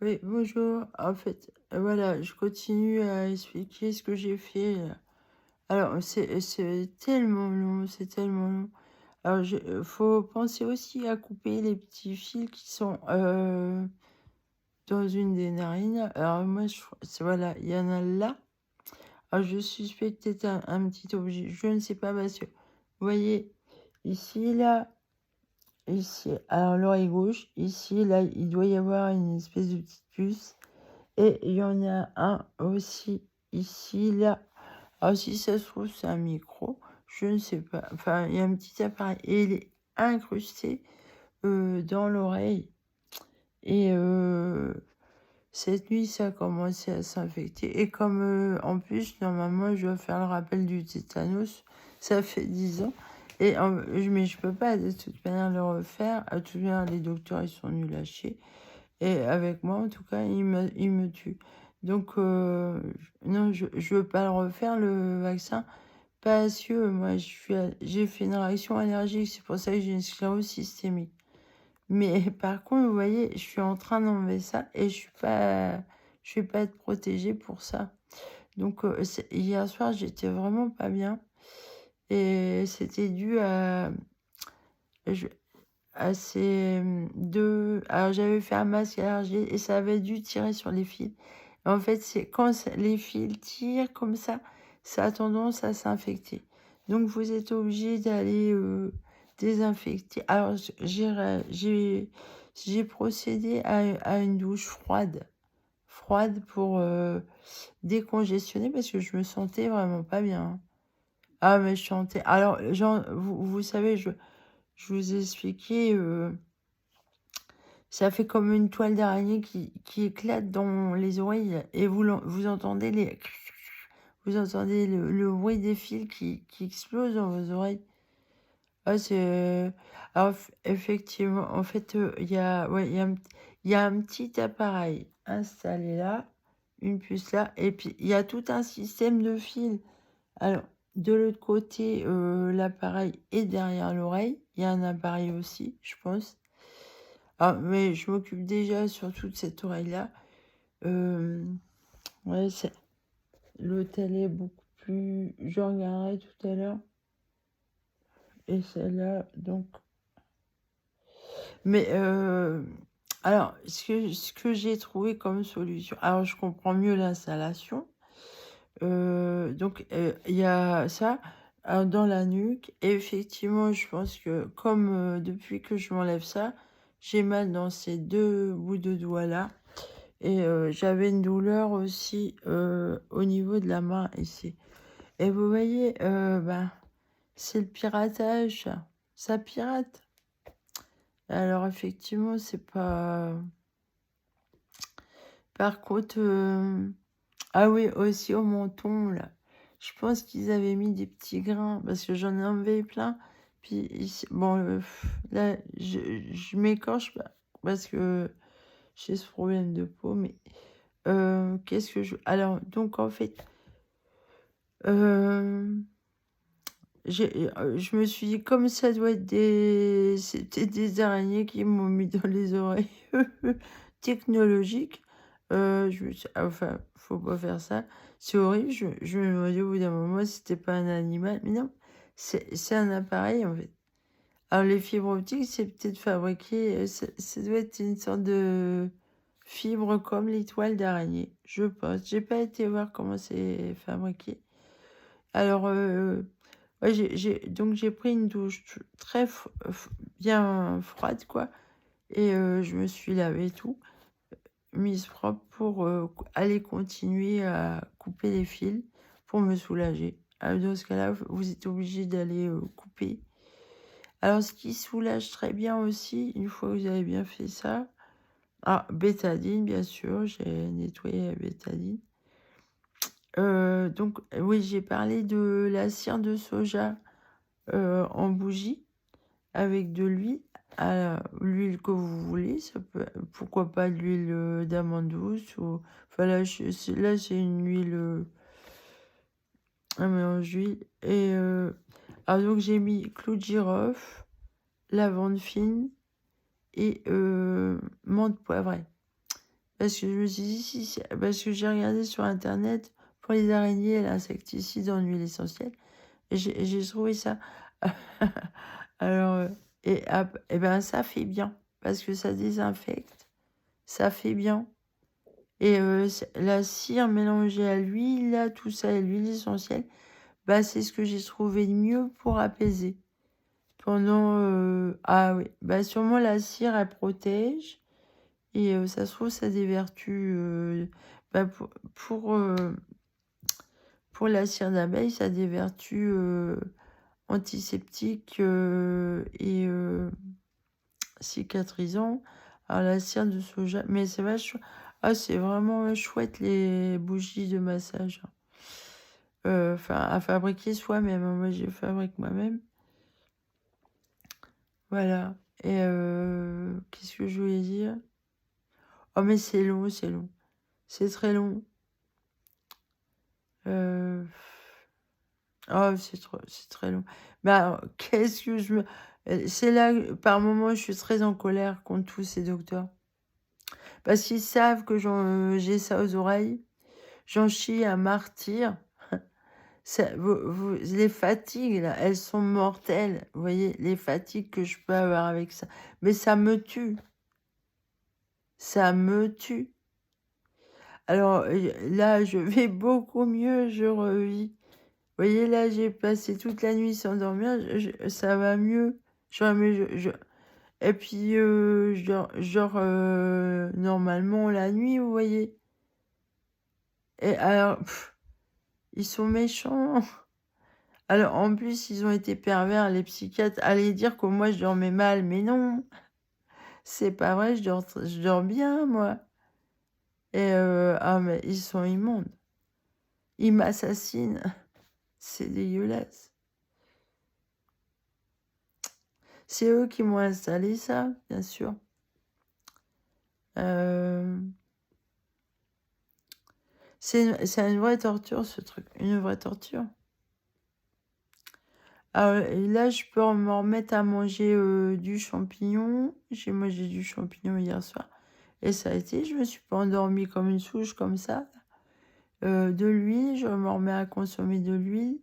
Oui, bonjour. En fait, voilà, je continue à expliquer ce que j'ai fait. Alors, c'est tellement long, c'est tellement long. Alors, faut penser aussi à couper les petits fils qui sont dans une des narines. Alors, moi, voilà, il y en a là. Alors, je suspecte peut-être un petit objet. Je ne sais pas parce que, vous voyez, ici, là, ici, alors l'oreille gauche, ici, là, il doit y avoir une espèce de petite puce. Et il y en a un aussi ici, là. Alors si ça se trouve, c'est un micro, je ne sais pas. Enfin, il y a un petit appareil et il est incrusté dans l'oreille. Et cette nuit, ça a commencé à s'infecter. Et comme en plus, normalement, je dois faire le rappel du tétanos, ça fait 10 ans. Mais je peux pas de toute manière le refaire. À toute manière, les docteurs, ils sont nuls à chier. Et avec moi, en tout cas, il me tue. Donc, non, je veux pas le refaire, le vaccin, parce que moi, j'ai fait une réaction allergique. C'est pour ça que j'ai une sclérose systémique. Mais par contre, vous voyez, je suis en train d'enlever ça et je vais pas être protégée pour ça. Donc, hier soir, j'étais vraiment pas bien. Et c'était dû je- à ces deux. Alors, j'avais fait un masque allergie et ça avait dû tirer sur les fils. Et en fait, c'est quand les fils tirent comme ça a tendance à s'infecter. Donc, vous êtes obligé d'aller désinfecter. Alors, j'ai procédé à une douche froide. Froide pour décongestionner parce que je me sentais vraiment pas bien, hein. Ah, mais je sentais. Alors, genre, vous savez, je vous ai expliqué. Ça fait comme une toile d'araignée qui éclate dans les oreilles et vous entendez vous entendez le bruit des fils qui explosent dans vos oreilles. Ah, alors, effectivement, en fait, ouais, il y a un petit appareil installé là, une puce là, et puis il y a tout un système de fils. Alors, de l'autre côté, l'appareil est derrière l'oreille. Il y a un appareil aussi, je pense. Ah, mais je m'occupe déjà sur toute cette oreille-là. Euh, ouais, l'hôtel est beaucoup plus. Je regardais tout à l'heure. Et celle-là, donc. Mais alors, ce que j'ai trouvé comme solution. Alors, je comprends mieux l'installation. Donc, il y a ça dans la nuque. Et effectivement, je pense que comme depuis que je m'enlève ça, j'ai mal dans ces deux bouts de doigts-là. Et j'avais une douleur aussi au niveau de la main ici. Et vous voyez, ben, c'est le piratage, ça. Ça pirate. Alors effectivement, c'est pas. Par contre, ah oui, aussi au menton, là. Je pense qu'ils avaient mis des petits grains parce que j'en ai enlevé plein. Puis, bon, là, je m'écorche parce que j'ai ce problème de peau, mais qu'est-ce que je. Alors, donc en fait. Euh, je me suis dit, comme ça doit être c'était des araignées qui m'ont mis dans les oreilles technologiques. Enfin, faut pas faire ça. C'est horrible. Je me demandais au bout d'un moment si c'était pas un animal. Mais non, c'est un appareil en fait. Alors, les fibres optiques, c'est peut-être fabriqué, ça doit être une sorte de fibre comme les toiles d'araignée, je pense. J'ai pas été voir comment c'est fabriqué. Alors, ouais, donc j'ai pris une douche très bien froide, quoi. Et je me suis lavé tout, mise propre pour aller continuer à couper les fils pour me soulager. Alors, dans ce cas-là, vous êtes obligé d'aller couper. Alors, ce qui soulage très bien aussi, une fois que vous avez bien fait ça, ah, bétadine, bien sûr, j'ai nettoyé la bétadine. Donc, oui, j'ai parlé de la cire de soja en bougie avec de l'huile, l'huile que vous voulez, ça peut, pourquoi pas de l'huile d'amande douce ou, enfin là, là c'est une huile, un mélange d'huile et alors donc j'ai mis clou de girofle, lavande fine et menthe poivrée. Parce que je me suis dit, parce que j'ai regardé sur Internet pour les araignées, l'insecticide en huile essentielle. Et j'ai trouvé ça. Alors, et ben ça fait bien. Parce que ça désinfecte. Ça fait bien. Et la cire mélangée à l'huile, là, tout ça, et l'huile essentielle, bah, c'est ce que j'ai trouvé de mieux pour apaiser. Ah oui, bah, sûrement la cire, elle protège. Et ça se trouve, ça a des vertus. Bah, pour la cire d'abeille, ça a des vertus antiseptiques et cicatrisants. Alors, la cire de soja, mais c'est vachement. Ah, c'est vraiment chouette les bougies de massage. Enfin, à fabriquer soi-même. Moi, je fabrique moi-même. Voilà. Et qu'est-ce que je voulais dire? Oh, mais c'est long, c'est long. C'est très long. Oh, c'est très long. Mais alors, qu'est-ce que je me... C'est là, par moments, je suis très en colère contre tous ces docteurs. Parce qu'ils savent que j'ai ça aux oreilles. J'en chie un martyr. Les fatigues, là, elles sont mortelles. Vous voyez, les fatigues que je peux avoir avec ça. Mais ça me tue. Ça me tue. Alors là, je vais beaucoup mieux, je revis. Vous voyez, là, j'ai passé toute la nuit sans dormir, ça va mieux. Et puis, normalement, la nuit, vous voyez. Et alors, ils sont méchants. Alors, en plus, ils ont été pervers, les psychiatres. Allaient dire que moi, je dormais mal, mais non, c'est pas vrai, je dors bien, moi. Et, mais ils sont immondes. Ils m'assassinent. C'est dégueulasse. C'est eux qui m'ont installé ça, bien sûr. C'est une vraie torture, ce truc. Une vraie torture. Alors, et là, je peux m'en remettre à manger du champignon. J'ai mangé du champignon hier soir. Et ça a été, je me suis pas endormie comme une souche, comme ça. De l'huile, je me remets à consommer de l'huile.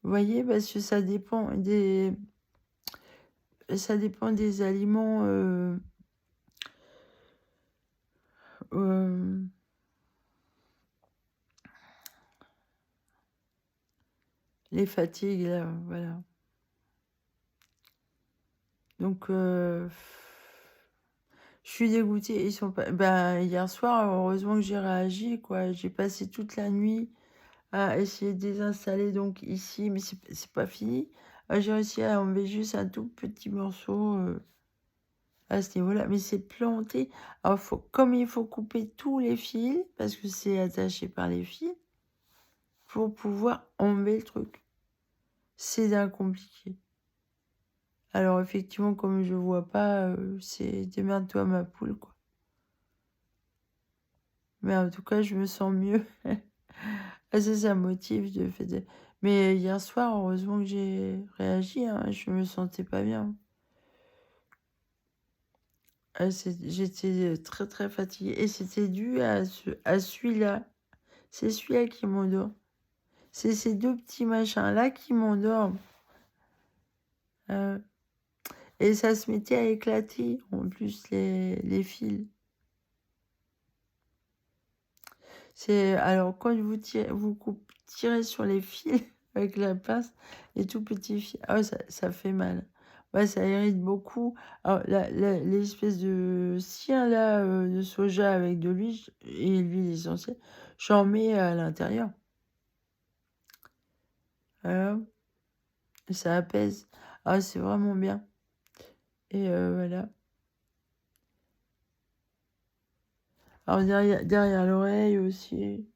Vous voyez, parce que ça dépend des aliments. Les fatigues, là, voilà. Donc, je suis dégoûtée. Ils sont pas... Ben, hier soir, heureusement que j'ai réagi, quoi. J'ai passé toute la nuit à essayer de désinstaller donc ici, mais c'est pas fini. J'ai réussi à enlever juste un tout petit morceau à ce niveau-là, mais c'est planté. Alors, comme il faut couper tous les fils, parce que c'est attaché par les fils, pour pouvoir enlever le truc. C'est d'un compliqué. Alors, effectivement, comme je vois pas, c'est démerde-toi ma poule, quoi. Mais en tout cas, je me sens mieux. Ah, ça motive de fait. Mais hier soir, heureusement que j'ai réagi, hein, je me sentais pas bien. Ah, j'étais très très fatiguée. Et c'était dû à celui-là. C'est celui-là qui m'endort. C'est ces deux petits machins-là qui m'endorment. Et ça se mettait à éclater, en plus, les fils. Alors, quand tirez sur les fils avec la pince, les tout petits fils, ça fait mal. Ouais, ça irrite beaucoup. Alors, l'espèce de cire là, de soja avec de l'huile et l'huile essentielle, j'en mets à l'intérieur. Voilà. Ça apaise. Ah, c'est vraiment bien. Et voilà. Alors, derrière l'oreille aussi.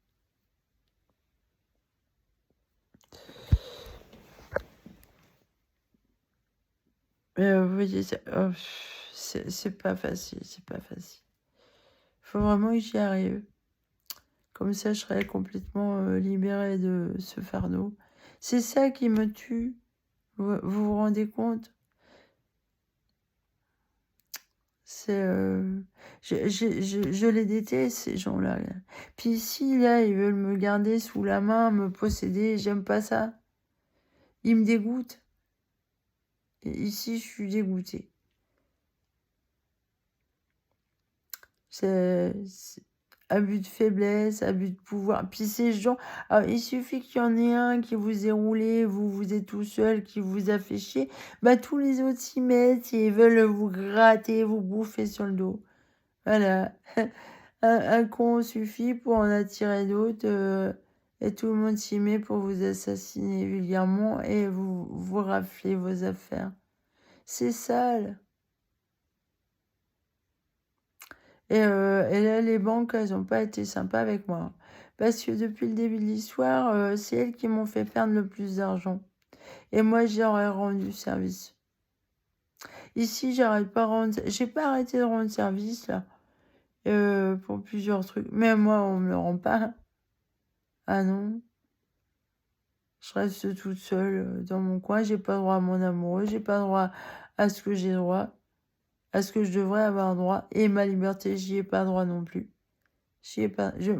Vous voyez, c'est pas facile, c'est pas facile. Il faut vraiment que j'y arrive. Comme ça, je serai complètement libérée de ce fardeau. C'est ça qui me tue. Vous vous rendez compte? C'est, je les déteste, ces gens-là, là. Puis ici, là, ils veulent me garder sous la main, me posséder, j'aime pas ça. Ils me dégoûtent. Et ici, je suis dégoûtée. C'est abus de faiblesse, abus de pouvoir. Puis ces gens, alors il suffit qu'il y en ait un qui vous ait roulé, vous êtes tout seul, qui vous a fait chier, bah tous les autres s'y mettent et veulent vous gratter, vous bouffer sur le dos. Voilà. Un con suffit pour en attirer d'autres, et tout le monde s'y met pour vous assassiner vulgairement et vous rafler vos affaires. C'est sale. Et là, les banques, elles ont pas été sympas avec moi. Parce que depuis le début de l'histoire, c'est elles qui m'ont fait perdre le plus d'argent. Et moi, j'aurais rendu service. Ici, j'arrête pas j'ai pas arrêté de rendre service, là, pour plusieurs trucs. Mais moi, on me le rend pas. Ah non. Je reste toute seule dans mon coin. J'ai pas droit à mon amoureux. J'ai pas droit à ce que j'ai droit. À ce que je devrais avoir droit. Et ma liberté, j'y ai pas droit non plus. J'y ai pas. Je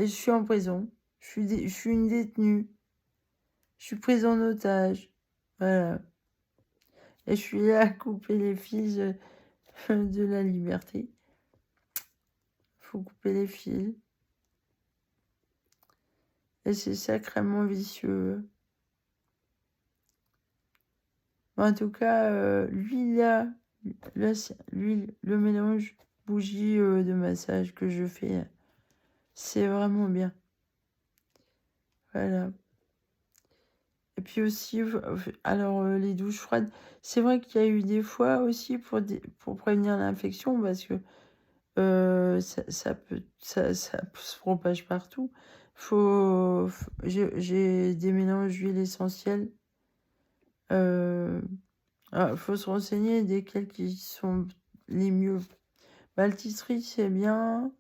suis en prison. Je suis une détenue. Je suis prise en otage. Voilà. Et je suis là à couper les fils de la liberté. Faut couper les fils. Et c'est sacrément vicieux. En tout cas, lui là, l'huile, le mélange bougie de massage que je fais, c'est vraiment bien. Voilà. Et puis aussi, alors les douches froides, c'est vrai qu'il y a eu des fois aussi pour prévenir l'infection parce que ça se propage partout. J'ai des mélanges d'huile essentielle. Faut se renseigner desquels qui sont les mieux. Maltitri, c'est bien.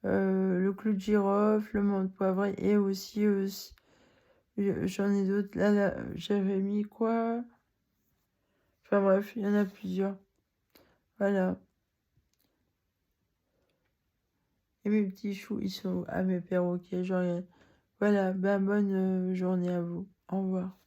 Le clou de girofle, le menthe poivré et aussi, j'en ai d'autres. Là, j'avais mis quoi? Enfin bref, il y en a plusieurs. Voilà. Et mes petits choux, ils sont à mes perroquets. Genre, voilà, ben bonne journée à vous. Au revoir.